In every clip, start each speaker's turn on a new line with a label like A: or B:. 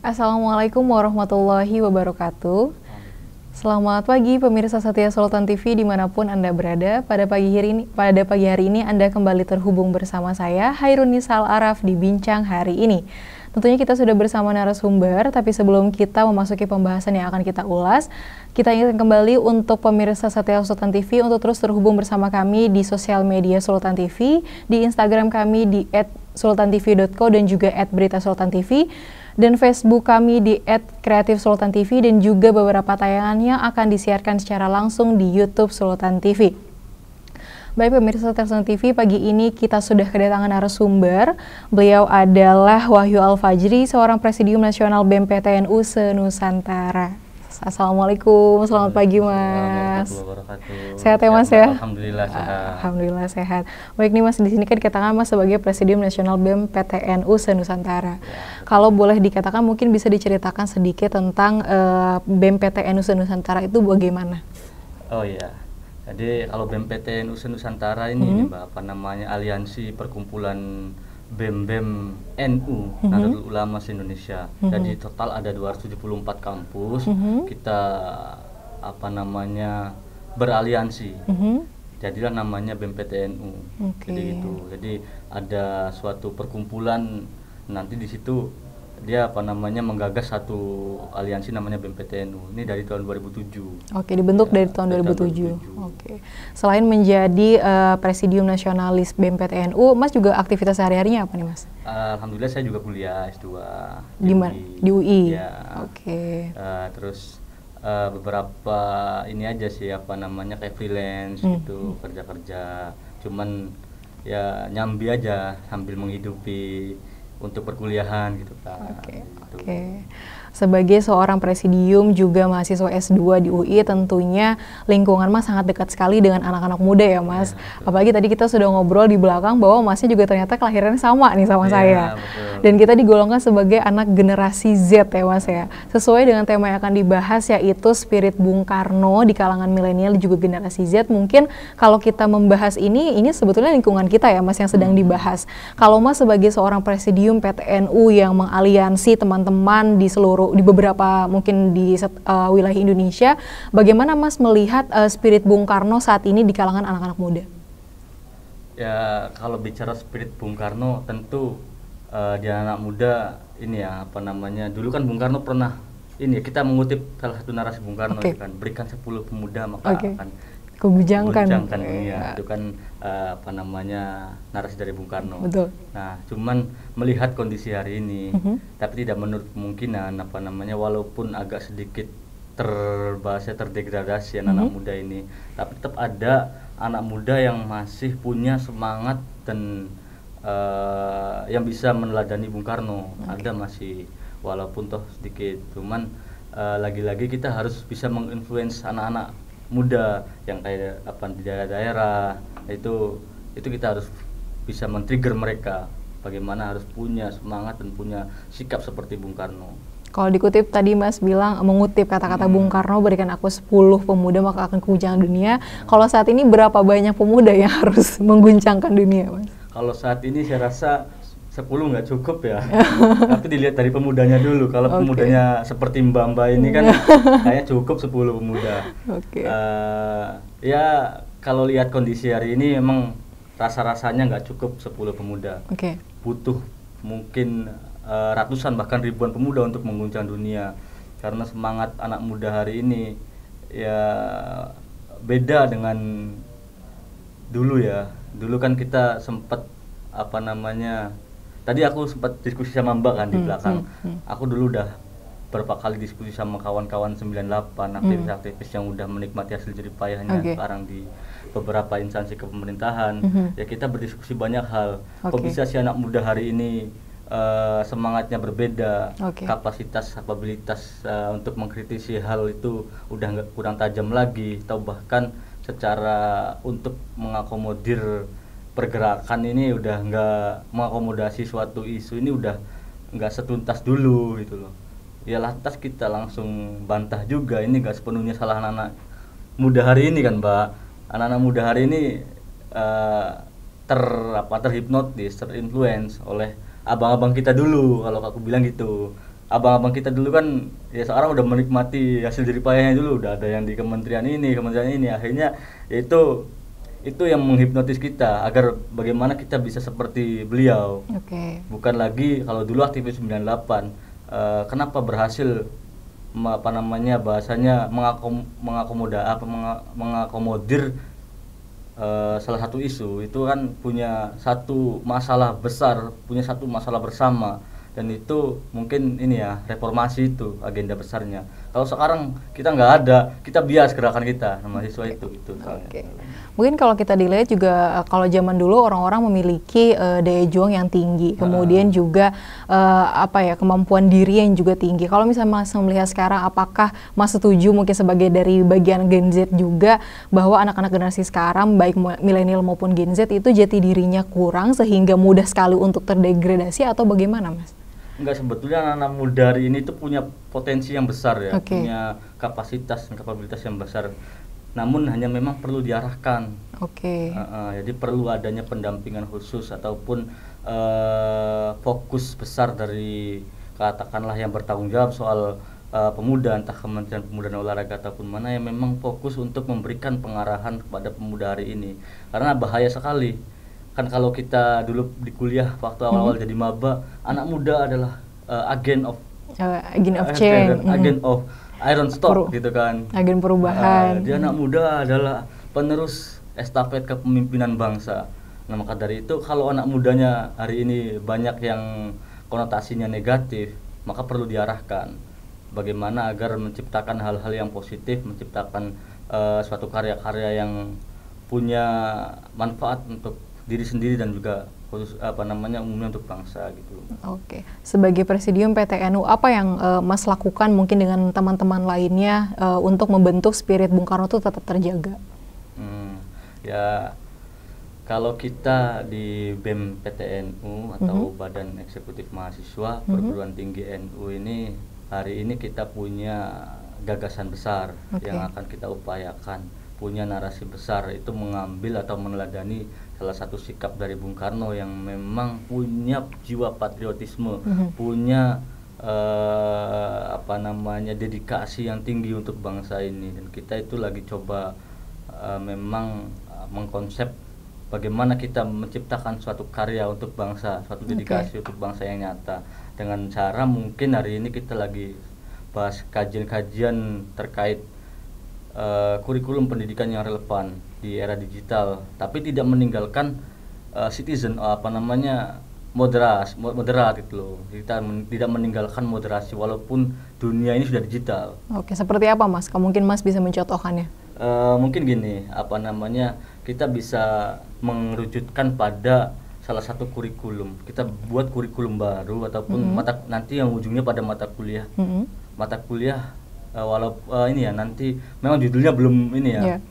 A: Assalamualaikum warahmatullahi wabarakatuh. Selamat pagi pemirsa setia Sultan TV dimanapun Anda berada. Pada pagi hari ini Anda kembali terhubung bersama saya, Hairunisa Al-Araf di Bincang Hari Ini. Tentunya kita sudah bersama narasumber, tapi sebelum kita memasuki pembahasan yang akan kita ulas, kita ingin kembali untuk pemirsa setia Sultan TV untuk terus terhubung bersama kami di sosial media Sultan TV, di Instagram kami di @sultantv.co dan juga @beritasultantv, dan Facebook kami di @kreatifsultantv, dan juga beberapa tayangan yang akan disiarkan secara langsung di YouTube Sultan TV. Baik pemirsa Sultan TV, pagi ini kita sudah kedatangan narasumber. Beliau adalah Wahyu Al-Fajri, seorang Presidium Nasional BEM PTNU se-Nusantara. Assalamualaikum, selamat pagi Mas. Sehat ya Mas ya?
B: Alhamdulillah sehat.
A: Alhamdulillah sehat. Baik nih Mas, di sini kan dikatakan Mas sebagai Presidium Nasional BEM PTNU se-Nusantara. Kalau boleh dikatakan mungkin bisa diceritakan sedikit tentang BEM PTNU se-Nusantara itu bagaimana?
B: Oh iya. Jadi kalau BEM PTNU se-Nusantara ini Mbak, apa namanya, aliansi perkumpulan BEM-BEM NU, Nahdlatul Ulama se-Indonesia. Jadi total ada 274 kampus. Kita apa namanya beraliansi. Jadilah namanya BEM PTNU. Jadi gitu. Jadi ada suatu perkumpulan, nanti di situ dia apa namanya menggagas satu aliansi namanya BEM PTNU. Ini dari tahun 2007.
A: Oke, dibentuk dari tahun 2007. Oke. Selain menjadi Presidium Nasionalis BEM PTNU, Mas juga aktivitas sehari-harinya apa nih Mas?
B: Alhamdulillah saya juga kuliah S2
A: di mana? Di UI.
B: Ya.
A: Oke.
B: Terus beberapa ini aja sih, apa namanya, kayak freelance gitu, kerja-kerja. Cuman ya nyambi aja sambil menghidupi untuk perkuliahan gitu kan.
A: Oke. Sebagai seorang presidium juga mahasiswa S2 di UI, tentunya lingkungan Mas sangat dekat sekali dengan anak-anak muda ya Mas. Ya, apalagi tadi kita sudah ngobrol di belakang bahwa Masnya juga ternyata kelahirannya sama nih sama saya.
B: Betul.
A: Dan kita digolongkan sebagai anak generasi Z ya Mas ya. Sesuai dengan tema yang akan dibahas, yaitu spirit Bung Karno di kalangan milenial juga generasi Z. Mungkin kalau kita membahas ini sebetulnya lingkungan kita ya Mas yang sedang dibahas. Kalau Mas sebagai seorang presidium PTNU yang mengaliansi teman-teman di beberapa mungkin di wilayah Indonesia, bagaimana Mas melihat spirit Bung Karno saat ini di kalangan anak-anak muda?
B: Ya, kalau bicara spirit Bung Karno tentu di anak muda ini ya, apa namanya, dulu kan Bung Karno pernah ini, kita mengutip salah satu narasi Bung Karno kan, berikan 10 pemuda maka akan
A: kugujangkan
B: dunia. Itu kan apa namanya, narasi dari Bung Karno.
A: Betul.
B: Nah, cuman melihat kondisi hari ini, tapi tidak menurut kemungkinan, apa namanya, walaupun agak sedikit terdegradasi anak muda ini, tapi tetap ada anak muda yang masih punya semangat dan yang bisa meneladani Bung Karno. Ada masih, walaupun toh sedikit. Cuman lagi-lagi kita harus bisa menginfluence anak-anak muda yang kayak apa di daerah-daerah, itu kita harus bisa men-trigger mereka bagaimana harus punya semangat dan punya sikap seperti Bung Karno.
A: Kalau dikutip tadi Mas bilang, mengutip kata-kata Bung Karno, berikan aku 10 pemuda maka akan kuguncangkan dunia. Kalau saat ini berapa banyak pemuda yang harus mengguncangkan dunia Mas?
B: Kalau saat ini saya rasa 10 nggak cukup ya. Tapi dilihat dari pemudanya dulu. Kalau pemudanya seperti Mbak-mbak ini kan kayaknya cukup 10 pemuda. Ya kalau lihat kondisi hari ini memang rasa-rasanya nggak cukup 10 pemuda. Butuh mungkin ratusan bahkan ribuan pemuda untuk mengguncang dunia. Karena semangat anak muda hari ini ya beda dengan dulu ya. Dulu kan kita sempat apa namanya, tadi aku sempat diskusi sama Mbak kan di belakang. Aku dulu udah berapa kali diskusi sama kawan-kawan 98, aktivis-aktivis yang udah menikmati hasil jerih payahnya sekarang di beberapa instansi kepemerintahan. Ya kita berdiskusi banyak hal. Kok bisa si anak muda hari ini semangatnya berbeda, kapasitas, kapabilitas untuk mengkritisi hal itu udah kurang tajam lagi, atau bahkan secara untuk mengakomodir pergerakan ini udah nggak mengakomodasi suatu isu ini, udah nggak setuntas dulu gitu loh. Ya lantas kita langsung bantah juga, ini nggak sepenuhnya salah anak-anak muda hari ini kan Mbak. Anak-anak muda hari ini terhipnotis, terinfluence oleh abang-abang kita dulu, kalau aku bilang gitu. abang-abang kita dulu kan ya sekarang udah menikmati hasil jerih payahnya dulu, udah ada yang di kementerian ini, akhirnya itu yang menghipnotis kita agar bagaimana kita bisa seperti beliau. Bukan lagi kalau dulu aktivis 98 kenapa berhasil bahasanya mengakomodir salah satu isu itu kan punya satu masalah besar, punya satu masalah bersama, dan itu mungkin ini ya, reformasi itu agenda besarnya. Kalau sekarang kita nggak ada, kita bias gerakan kita mahasiswa itu.
A: Mungkin kalau kita dilihat juga kalau zaman dulu orang-orang memiliki daya juang yang tinggi, kemudian juga kemampuan diri yang juga tinggi. Kalau misalnya Mas melihat sekarang, apakah Mas setuju mungkin sebagai dari bagian Gen Z juga bahwa anak-anak generasi sekarang baik milenial maupun Gen Z itu jati dirinya kurang sehingga mudah sekali untuk terdegradasi, atau bagaimana Mas?
B: Enggak, sebetulnya anak-anak muda hari ini tuh punya potensi yang besar ya, punya kapasitas dan kapabilitas yang besar. Namun hanya memang perlu diarahkan. Jadi perlu adanya pendampingan khusus ataupun fokus besar dari katakanlah yang bertanggung jawab soal pemuda, entah Kementerian Pemuda dan Olahraga ataupun mana, yang memang fokus untuk memberikan pengarahan kepada pemuda hari ini. Karena bahaya sekali. Kan kalau kita dulu di kuliah waktu awal-awal jadi maba, anak muda adalah agen of
A: change,
B: agen of iron stock gitu kan,
A: agen perubahan.
B: Dia anak muda adalah penerus estafet kepemimpinan bangsa. Nah, maka dari itu kalau anak mudanya hari ini banyak yang konotasinya negatif, maka perlu diarahkan bagaimana agar menciptakan hal-hal yang positif, menciptakan suatu karya-karya yang punya manfaat untuk diri sendiri dan juga khusus umumnya untuk bangsa gitu. Sebagai Presidium PTNU, apa yang Mas lakukan mungkin dengan teman-teman lainnya untuk membentuk spirit Bung Karno itu tetap terjaga? Ya, kalau kita di BEM PTNU atau Badan Eksekutif Mahasiswa Perguruan Tinggi NU ini, hari ini kita punya gagasan besar yang akan kita upayakan, punya narasi besar, itu mengambil atau meneladani salah satu sikap dari Bung Karno yang memang punya jiwa patriotisme, punya dedikasi yang tinggi untuk bangsa ini. Dan kita itu lagi coba memang mengkonsep bagaimana kita menciptakan suatu karya untuk bangsa, suatu dedikasi untuk bangsa yang nyata, dengan cara mungkin hari ini kita lagi bahas kajian-kajian terkait kurikulum pendidikan yang relevan di era digital, tapi tidak meninggalkan citizen moderat gitu loh. Kita tidak meninggalkan moderasi walaupun dunia ini sudah digital. Seperti apa Mas? Mungkin Mas bisa mencontohkannya? Mungkin gini, kita bisa mengerucutkan pada salah satu kurikulum. Kita buat kurikulum baru ataupun nanti yang ujungnya pada mata kuliah. Mata kuliah nanti memang judulnya belum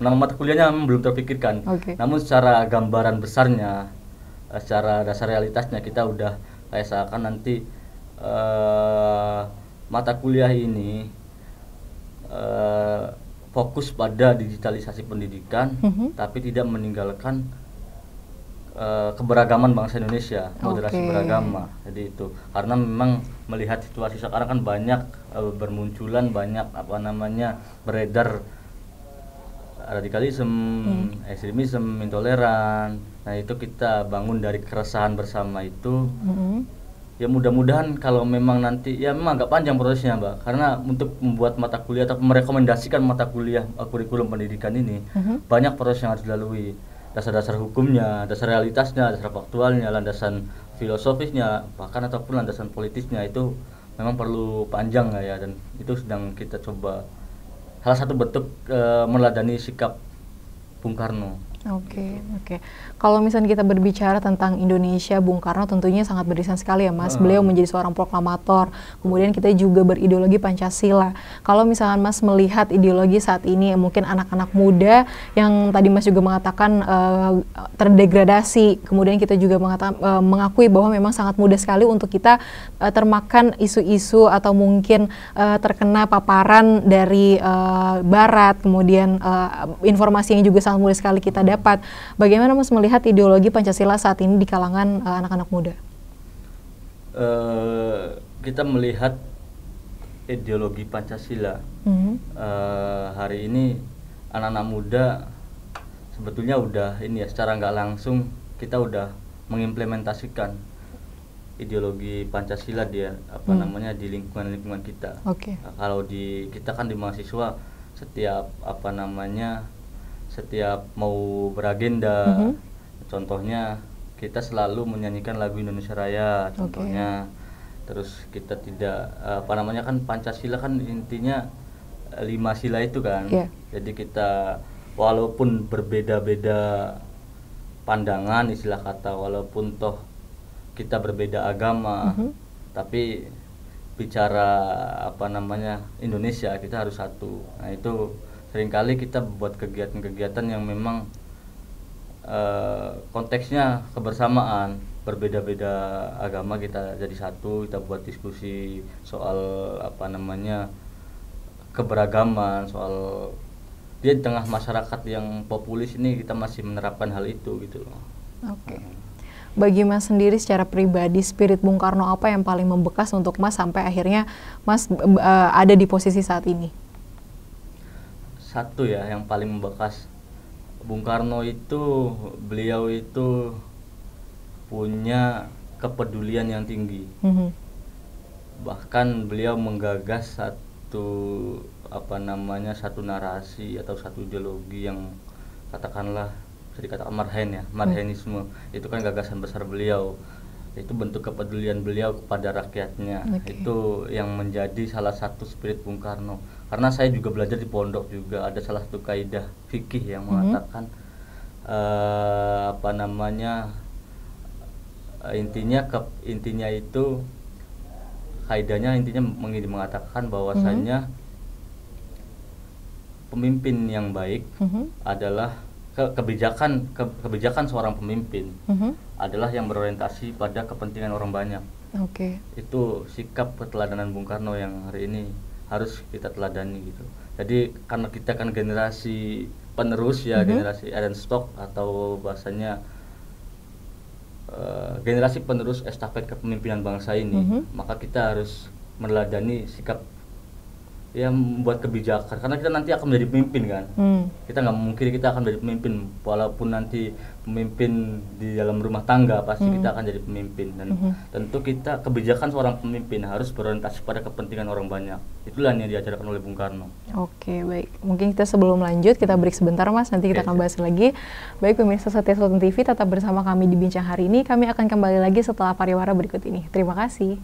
B: nama mata kuliahnya memang belum terpikirkan. Namun secara gambaran besarnya, secara dasar realitasnya kita udah kayak seakan nanti mata kuliah ini fokus pada digitalisasi pendidikan, tapi tidak meninggalkan keberagaman bangsa Indonesia, moderasi beragama. Jadi itu karena memang melihat situasi sekarang kan banyak bermunculan, banyak beredar radikalisme, ekstremisme, intoleran. Nah, itu kita bangun dari keresahan bersama itu. Ya mudah-mudahan kalau memang nanti, ya memang agak panjang prosesnya Mbak, karena untuk membuat mata kuliah atau merekomendasikan mata kuliah kurikulum pendidikan ini banyak proses yang harus dilalui. Dasar-dasar hukumnya, dasar realitasnya, dasar faktualnya, landasan filosofisnya, bahkan ataupun landasan politisnya, itu memang perlu panjang ya, dan itu sedang kita coba. Salah satu bentuk meneladani sikap Bung Karno. Kalau misalnya kita berbicara tentang Indonesia, Bung Karno tentunya sangat berlisan sekali ya Mas. Beliau menjadi seorang proklamator. Kemudian kita juga berideologi Pancasila. Kalau misalnya Mas melihat ideologi saat ini, mungkin anak-anak muda yang tadi Mas juga mengatakan terdegradasi. Kemudian kita juga mengakui bahwa memang sangat mudah sekali untuk kita termakan isu-isu atau mungkin terkena paparan dari Barat. Kemudian informasi yang juga sangat mudah sekali kita dapat. Bagaimana Mas melihat ideologi Pancasila saat ini di kalangan anak-anak muda? Kita melihat ideologi Pancasila. Hari ini anak-anak muda sebetulnya udah ini ya, secara nggak langsung kita udah mengimplementasikan ideologi Pancasila dia namanya di lingkungan kita. Nah, kalau kita kan di mahasiswa setiap setiap mau beragenda, contohnya kita selalu menyanyikan lagu Indonesia Raya contohnya. Terus kita tidak kan Pancasila kan intinya 5 sila itu kan. Jadi kita walaupun berbeda-beda pandangan, istilah kata, walaupun toh kita berbeda agama, tapi bicara Indonesia kita harus satu. Nah itu seringkali kita buat kegiatan-kegiatan yang memang konteksnya kebersamaan, berbeda-beda agama kita jadi satu, kita buat diskusi soal keberagaman, soal dia di tengah masyarakat yang populis ini kita masih menerapkan hal itu gitu loh.
A: Bagi Mas sendiri secara pribadi, spirit Bung Karno apa yang paling membekas untuk Mas sampai akhirnya Mas ada di posisi saat ini?
B: Satu ya yang paling membekas, Bung Karno itu, beliau itu punya kepedulian yang tinggi. Bahkan beliau menggagas satu satu narasi atau satu ideologi yang katakanlah bisa dikatakan marhenisme. Itu kan gagasan besar beliau. Itu bentuk kepedulian beliau kepada rakyatnya. Itu yang menjadi salah satu spirit Bung Karno. Karena saya juga belajar di pondok juga, ada salah satu kaidah fikih yang mengatakan intinya itu kaidahnya intinya mengatakan bahwasanya pemimpin yang baik adalah kebijakan seorang pemimpin adalah yang berorientasi pada kepentingan orang banyak. Itu sikap keteladanan Bung Karno yang hari ini harus kita teladani gitu. Jadi karena kita kan generasi penerus ya, generasi Ehrenstok atau bahasanya generasi penerus estafet kepemimpinan bangsa ini, maka kita harus meneladani sikap yang membuat kebijakan, karena kita nanti akan menjadi pemimpin kan. Kita nggak mungkin kita akan menjadi pemimpin walaupun nanti pemimpin di dalam rumah tangga, pasti kita akan jadi pemimpin. Dan tentu kebijakan seorang pemimpin harus berorientasi pada kepentingan orang banyak. Itulah yang diajarkan oleh Bung Karno.
A: Baik, mungkin kita sebelum lanjut kita break sebentar Mas, nanti kita akan bahas lagi. Baik pemirsa Setia Sultan TV, tetap bersama kami di Bincang Hari ini. Kami akan kembali lagi setelah pariwara berikut ini. Terima kasih.